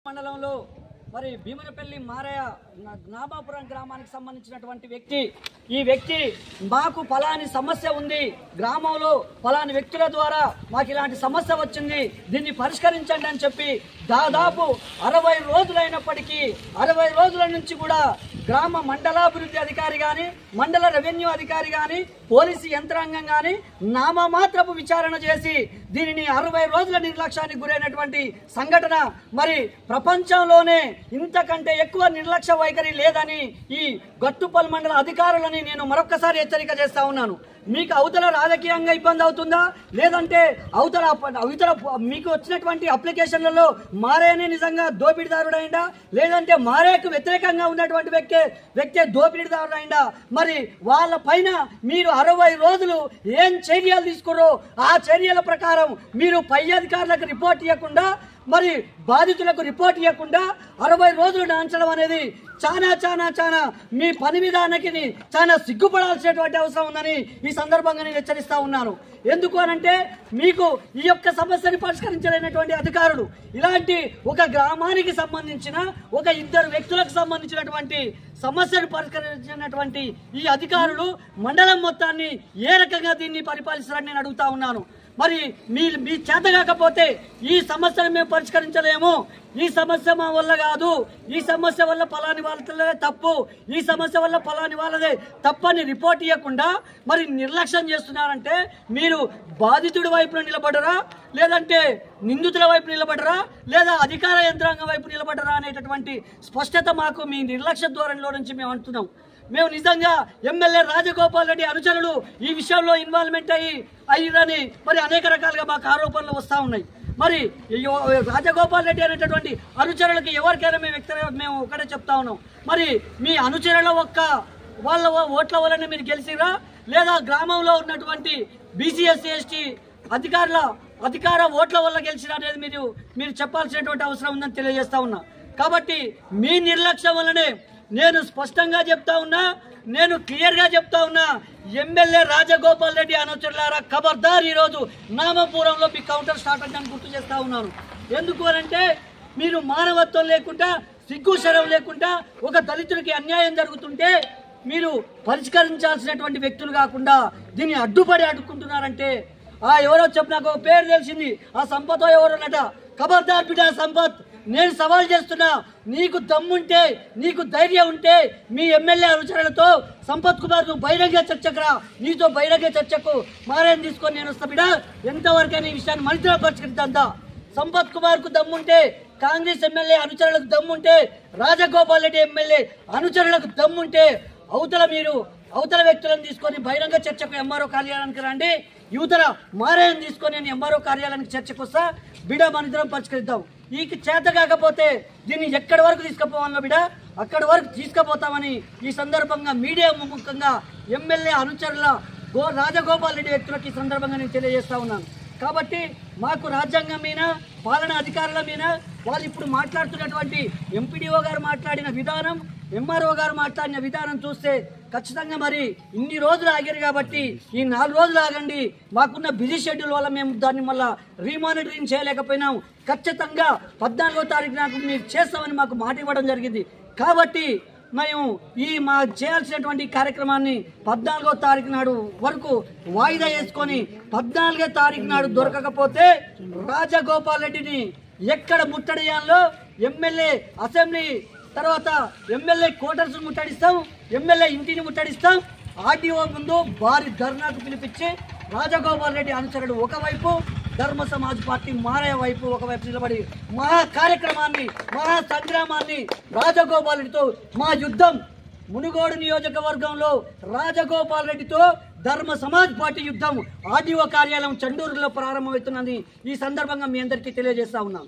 మండలంలో మరి భీమనపల్లి మారయ్య నామాపురం గ్రామానికి సంబంధించినటువంటి వ్యక్తి ఈ వ్యక్తి మాకు ఫలాని సమస్య ఉంది, గ్రామంలో ఫలాని వ్యక్తుల ద్వారా మాకు ఇలాంటి సమస్య వచ్చింది, దీన్ని పరిష్కరించండి అని చెప్పి దాదాపు 60 రోజులైనప్పటికీ 60 రోజుల నుంచి కూడా గ్రామ మండలాభివృద్ధి అధికారి కానీ మండల రెవెన్యూ అధికారి కానీ పోలీసు యంత్రాంగం కానీ నామమాత్రపు విచారణ చేసి దీనిని 60 రోజుల నిర్లక్ష్యానికి గురైనటువంటి సంఘటన మరి ప్రపంచంలోనే ఇంతకంటే ఎక్కువ నిర్లక్ష్య వైఖరి లేదని ఈ గట్టుపల్లి మండల అధికారులని నేను మరొకసారి హెచ్చరిక చేస్తా ఉన్నాను. మీకు అవతల రాజకీయంగా ఇబ్బంది అవుతుందా, లేదంటే అవతల మీకు వచ్చినటువంటి అప్లికేషన్లలో మారేనే నిజంగా దోపిడీదారుడైందా, లేదంటే మారేకు వ్యతిరేకంగా ఉన్నటువంటి వ్యక్తి దోపిడీదారుడైందా? మరి వాళ్ళ పైన మీరు 60 రోజులు ఏం చర్యలు తీసుకురో ఆ చర్యల ప్రకారం మీరు పై అధికారులకు రిపోర్ట్ ఇవ్వకుండా మరి బాధితులకు రిపోర్ట్ ఇవ్వకుండా 60 రోజులు నాంచడం అనేది చాలా మీ పని విధానానికి చాలా సిగ్గుపడాల్సినటువంటి అవసరం ఉందని ఈ సందర్భంగా నేను హెచ్చరిస్తా ఉన్నాను. ఎందుకు అనంటే మీకు ఈ యొక్క సమస్యని పరిష్కరించలేనటువంటి అధికారులు ఇలాంటి ఒక గ్రామానికి సంబంధించిన ఒక 2 వ్యక్తులకు సంబంధించినటువంటి సమస్యను పరిష్కరించినటువంటి ఈ అధికారులు మండలం మొత్తాన్ని ఏ రకంగా దీన్ని పరిపాలిస్తారని నేను అడుగుతా ఉన్నాను. మరి మీ చేత కాకపోతే ఈ సమస్యను మేము పరిష్కరించలేము, ఈ సమస్య మా వల్ల కాదు, ఈ సమస్య వల్ల ఫలాని వాళ్ళదే తప్పు, ఈ సమస్య వల్ల ఫలాని వాళ్ళదే తప్పని రిపోర్ట్ ఇవ్వకుండా మరి నిర్లక్ష్యం చేస్తున్నారంటే మీరు బాధితుడి వైపున నిలబడరా, లేదంటే నిందితుల వైపు నిలబడరా, లేదా అధికార యంత్రాంగం వైపు నిలబడరా అనేటటువంటి స్పష్టత మాకు మీ నిర్లక్ష్య ధోరణిలో నుంచి మేము అంటున్నాం. మేము నిజంగా ఎమ్మెల్యే రాజగోపాల్ రెడ్డి అనుచరులు ఈ విషయంలో ఇన్వాల్వ్మెంట్ అయ్యారని మరి అనేక రకాలుగా మాకు ఆరోపణలు వస్తూ ఉన్నాయి. మరి రాజగోపాల్ రెడ్డి అనేటటువంటి అనుచరులకి ఎవరికైనా మేము ఒకటే చెప్తా ఉన్నాం, మరి మీ అనుచరుల వాళ్ళ ఓట్ల వల్లనే మీరు గెలిచిరా, లేదా గ్రామంలో ఉన్నటువంటి బీసీ ఎస్సీ ఎస్టీ అధికార ఓట్ల వల్ల గెలిచిరా అనేది మీరు చెప్పాల్సినటువంటి అవసరం ఉందని తెలియజేస్తా ఉన్నా. కాబట్టి మీ నిర్లక్ష్యం వల్లనే నేను స్పష్టంగా చెప్తా ఉన్నా, నేను క్లియర్గా చెప్తా ఉన్నా, ఎమ్మెల్యే రాజగోపాల్ రెడ్డి అనుచరులారా ఖబర్దార్, ఈరోజు నామపురంలో మీ కౌంటర్ స్టార్ట్ అని గుర్తు చేస్తా ఉన్నాను. ఎందుకు అనంటే మీరు మానవత్వం లేకుండా సిగ్గు శరం లేకుండా ఒక దళితుడికి అన్యాయం జరుగుతుంటే మీరు పరిష్కరించాల్సినటువంటి వ్యక్తులు కాకుండా దీన్ని అడ్డుకుంటున్నారంటే ఎవరో చెప్పు నాకు ఒక పేరు తెలిసింది, ఆ సంపతో ఎవరోనట. ఖబర్దార్ బిడ్డ సంపత్, నేను సవాల్ చేస్తున్నా, నీకు దమ్ముంటే నీకు ధైర్యం ఉంటే మీ ఎమ్మెల్యే అనుచరులతో సంపత్ కుమార్ నువ్వు బహిరంగ చర్చకురా, నీతో బహిరంగ చర్చకు మారేని తీసుకొని నేను వస్తా బిడ్డ. ఎంతవరకైనా ఈ విషయాన్ని మనిషిలో పరిష్కరిద్దా. సంపత్ కుమార్ కు దమ్ముంటే, కాంగ్రెస్ ఎమ్మెల్యే అనుచరులకు దమ్ముంటే, రాజగోపాల్ రెడ్డి ఎమ్మెల్యే అనుచరులకు దమ్ముంటే అవతల వ్యక్తులను తీసుకొని బహిరంగ చర్చకు ఎంఆర్ఓ కార్యాలయానికి రండి, యువతల మారేని తీసుకొని నేను ఎంఆర్ఓ కార్యాలయానికి చర్చకు వస్తా బిడ, మన ఇద్దరం పరిష్కరిద్దాం. ఈ చేత కాకపోతే దీన్ని ఎక్కడి వరకు తీసుకుపోవాలో బిడ అక్కడి వరకు తీసుకుపోతామని ఈ సందర్భంగా మీడియా ముఖంగా ఎమ్మెల్యే అనుచరుల రాజగోపాల్ రెడ్డి వ్యక్తులకు ఈ సందర్భంగా నేను తెలియజేస్తా ఉన్నాను. కాబట్టి మాకు రాజ్యాంగం మీద, పాలనా అధికారుల మీద వాళ్ళు ఇప్పుడు మాట్లాడుతున్నటువంటి ఎంపీడీఓ గారు మాట్లాడిన విధానం, ఎంఆర్ఓ గారు మాట్లాడిన విధానం చూస్తే ఖచ్చితంగా మరి ఇన్ని రోజులు ఆగారు కాబట్టి ఈ 4 రోజులు ఆగండి, మాకున్న బిజీ షెడ్యూల్ వల్ల మేము దాన్ని మళ్ళీ రీమానిటరింగ్ చేయలేకపోయినాం, ఖచ్చితంగా 14వ తారీఖు నాకు మీరు చేస్తామని మాకు మాట ఇవ్వడం జరిగింది. కాబట్టి మేము మా చేయాల్సినటువంటి కార్యక్రమాన్ని 14వ తారీఖు నాడు వరకు వాయిదా వేసుకొని 14వ తారీఖు నాడు దొరకకపోతే రాజగోపాల్ రెడ్డిని ఎక్కడ ముట్టడియాలో ఎమ్మెల్యే అసెంబ్లీ తర్వాత ఎమ్మెల్యే క్వార్టర్స్ ముట్టడిస్తాం, ఎమ్మెల్యే ఇంటిని ముట్టడిస్తాం, ఆర్డీఓ ముందు భారీ ధర్నాకు పిలిపించి రాజగోపాల్ రెడ్డి అనుచరుడు ఒకవైపు, ధర్మ సమాజ్ పార్టీ మారయ్య వైపు ఒకవైపు నిలబడి మహా కార్యక్రమాన్ని, మహా సంగ్రామాన్ని రాజగోపాల్ రెడ్డితో మా యుద్ధం మునుగోడు నియోజకవర్గంలో రాజగోపాల్ రెడ్డితో ధర్మ సమాజ్ పార్టీ యుద్ధం ఆర్డీఓ కార్యాలయం చండూరులో ప్రారంభమవుతున్నది ఈ సందర్భంగా మీ అందరికీ తెలియజేస్తా ఉన్నాం.